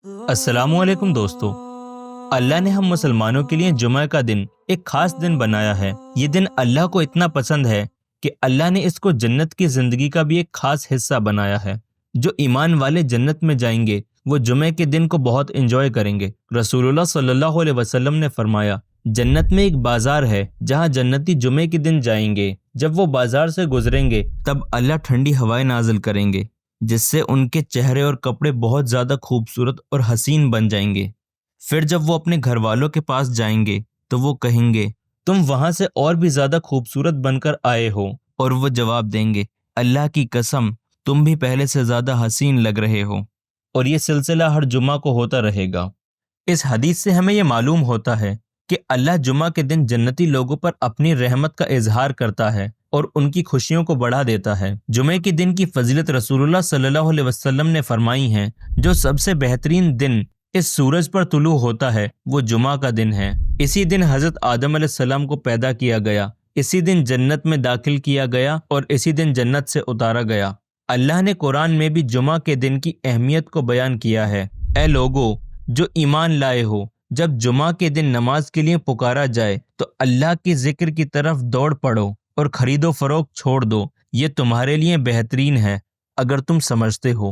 السلام علیکم دوستو۔ اللہ نے ہم مسلمانوں کے لیے جمعہ کا دن ایک خاص دن بنایا ہے۔ یہ دن اللہ کو اتنا پسند ہے کہ اللہ نے اس کو جنت کی زندگی کا بھی ایک خاص حصہ بنایا ہے۔ جو ایمان والے جنت میں جائیں گے وہ جمعہ کے دن کو بہت انجوائے کریں گے۔ رسول اللہ صلی اللہ علیہ وسلم نے فرمایا، جنت میں ایک بازار ہے جہاں جنتی جمعے کے دن جائیں گے۔ جب وہ بازار سے گزریں گے تب اللہ ٹھنڈی ہوائیں نازل کریں گے جس سے ان کے چہرے اور کپڑے بہت زیادہ خوبصورت اور حسین بن جائیں گے۔ پھر جب وہ اپنے گھر والوں کے پاس جائیں گے تو وہ کہیں گے، تم وہاں سے اور بھی زیادہ خوبصورت بن کر آئے ہو، اور وہ جواب دیں گے، اللہ کی قسم تم بھی پہلے سے زیادہ حسین لگ رہے ہو۔ اور یہ سلسلہ ہر جمعہ کو ہوتا رہے گا۔ اس حدیث سے ہمیں یہ معلوم ہوتا ہے کہ اللہ جمعہ کے دن جنتی لوگوں پر اپنی رحمت کا اظہار کرتا ہے اور ان کی خوشیوں کو بڑھا دیتا ہے۔ جمعے کے دن کی فضیلت رسول اللہ صلی اللہ علیہ وسلم نے فرمائی ہیں، جو سب سے بہترین دن اس سورج پر طلوع ہوتا ہے وہ جمعہ کا دن ہے۔ اسی دن حضرت آدم علیہ السلام کو پیدا کیا گیا، اسی دن جنت میں داخل کیا گیا اور اسی دن جنت سے اتارا گیا۔ اللہ نے قرآن میں بھی جمعہ کے دن کی اہمیت کو بیان کیا ہے۔ اے لوگو جو ایمان لائے ہو، جب جمعہ کے دن نماز کے لیے پکارا جائے تو اللہ کی ذکر کی طرف دوڑ پڑو اور خرید و فروخت چھوڑ دو، یہ تمہارے لیے بہترین ہے اگر تم سمجھتے ہو۔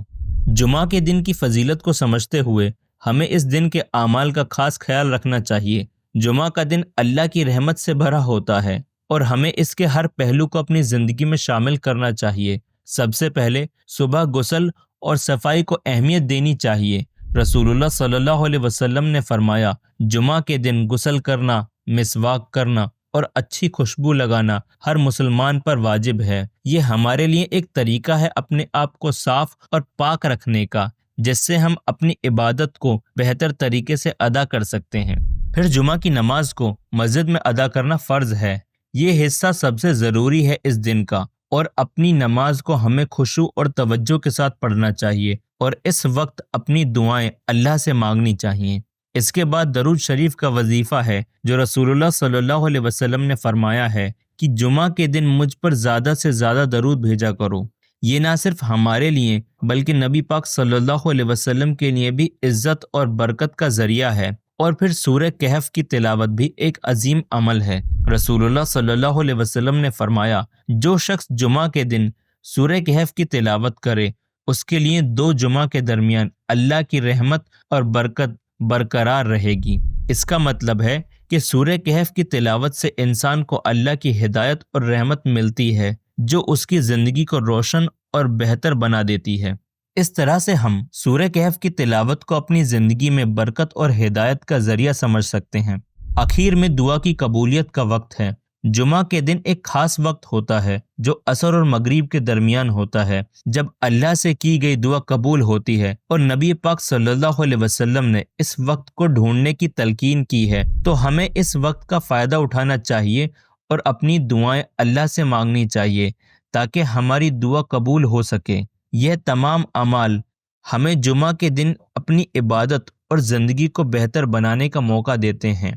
جمعہ کے دن کی فضیلت کو سمجھتے ہوئے ہمیں اس دن کے اعمال کا خاص خیال رکھنا چاہیے۔ جمعہ کا دن اللہ کی رحمت سے بھرا ہوتا ہے اور ہمیں اس کے ہر پہلو کو اپنی زندگی میں شامل کرنا چاہیے۔ سب سے پہلے صبح غسل اور صفائی کو اہمیت دینی چاہیے۔ رسول اللہ صلی اللہ علیہ وسلم نے فرمایا، جمعہ کے دن غسل کرنا، مسواک کرنا اور اچھی خوشبو لگانا ہر مسلمان پر واجب ہے۔ یہ ہمارے لیے ایک طریقہ ہے اپنے آپ کو صاف اور پاک رکھنے کا، جس سے ہم اپنی عبادت کو بہتر طریقے سے ادا کر سکتے ہیں۔ پھر جمعہ کی نماز کو مسجد میں ادا کرنا فرض ہے۔ یہ حصہ سب سے ضروری ہے اس دن کا، اور اپنی نماز کو ہمیں خشوع اور توجہ کے ساتھ پڑھنا چاہیے اور اس وقت اپنی دعائیں اللہ سے مانگنی چاہیے۔ اس کے بعد درود شریف کا وظیفہ ہے، جو رسول اللہ صلی اللہ علیہ وسلم نے فرمایا ہے کہ جمعہ کے دن مجھ پر زیادہ سے زیادہ درود بھیجا کرو۔ یہ نہ صرف ہمارے لیے بلکہ نبی پاک صلی اللہ علیہ وسلم کے لیے بھی عزت اور برکت کا ذریعہ ہے۔ اور پھر سورہ کہف کی تلاوت بھی ایک عظیم عمل ہے۔ رسول اللہ صلی اللہ علیہ وسلم نے فرمایا، جو شخص جمعہ کے دن سورہ کہف کی تلاوت کرے اس کے لیے 2 جمعہ کے درمیان اللہ کی رحمت اور برکت برقرار رہے گی۔ اس کا مطلب ہے کہ سورہ کہف کی تلاوت سے انسان کو اللہ کی ہدایت اور رحمت ملتی ہے، جو اس کی زندگی کو روشن اور بہتر بنا دیتی ہے۔ اس طرح سے ہم سورہ کہف کی تلاوت کو اپنی زندگی میں برکت اور ہدایت کا ذریعہ سمجھ سکتے ہیں۔ آخر میں دعا کی قبولیت کا وقت ہے۔ جمعہ کے دن ایک خاص وقت ہوتا ہے جو عصر اور مغرب کے درمیان ہوتا ہے، جب اللہ سے کی گئی دعا قبول ہوتی ہے، اور نبی پاک صلی اللہ علیہ وسلم نے اس وقت کو ڈھونڈنے کی تلقین کی ہے۔ تو ہمیں اس وقت کا فائدہ اٹھانا چاہیے اور اپنی دعائیں اللہ سے مانگنی چاہیے تاکہ ہماری دعا قبول ہو سکے۔ یہ تمام اعمال ہمیں جمعہ کے دن اپنی عبادت اور زندگی کو بہتر بنانے کا موقع دیتے ہیں۔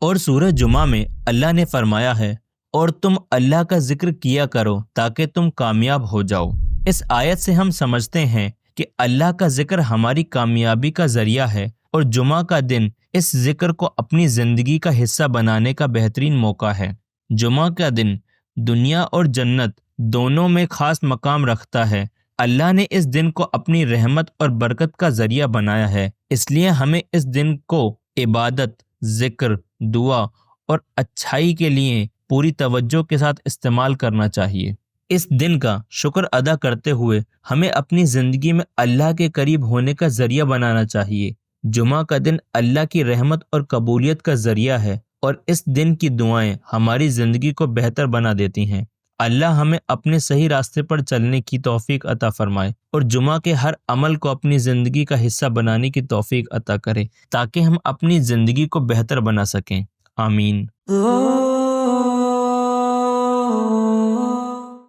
اور سورہ جمعہ میں اللہ نے فرمایا ہے، اور تم اللہ کا ذکر کیا کرو تاکہ تم کامیاب ہو جاؤ۔ اس آیت سے ہم سمجھتے ہیں کہ اللہ کا ذکر ہماری کامیابی کا ذریعہ ہے، اور جمعہ کا دن اس ذکر کو اپنی زندگی کا حصہ بنانے کا بہترین موقع ہے۔ جمعہ کا دن دنیا اور جنت دونوں میں خاص مقام رکھتا ہے۔ اللہ نے اس دن کو اپنی رحمت اور برکت کا ذریعہ بنایا ہے، اس لیے ہمیں اس دن کو عبادت، ذکر، دعا اور اچھائی کے لیے پوری توجہ کے ساتھ استعمال کرنا چاہیے۔ اس دن کا شکر ادا کرتے ہوئے ہمیں اپنی زندگی میں اللہ کے قریب ہونے کا ذریعہ بنانا چاہیے۔ جمعہ کا دن اللہ کی رحمت اور قبولیت کا ذریعہ ہے، اور اس دن کی دعائیں ہماری زندگی کو بہتر بنا دیتی ہیں۔ اللہ ہمیں اپنے صحیح راستے پر چلنے کی توفیق عطا فرمائے اور جمعہ کے ہر عمل کو اپنی زندگی کا حصہ بنانے کی توفیق عطا کرے تاکہ ہم اپنی زندگی کو بہتر بنا سکیں۔ آمین۔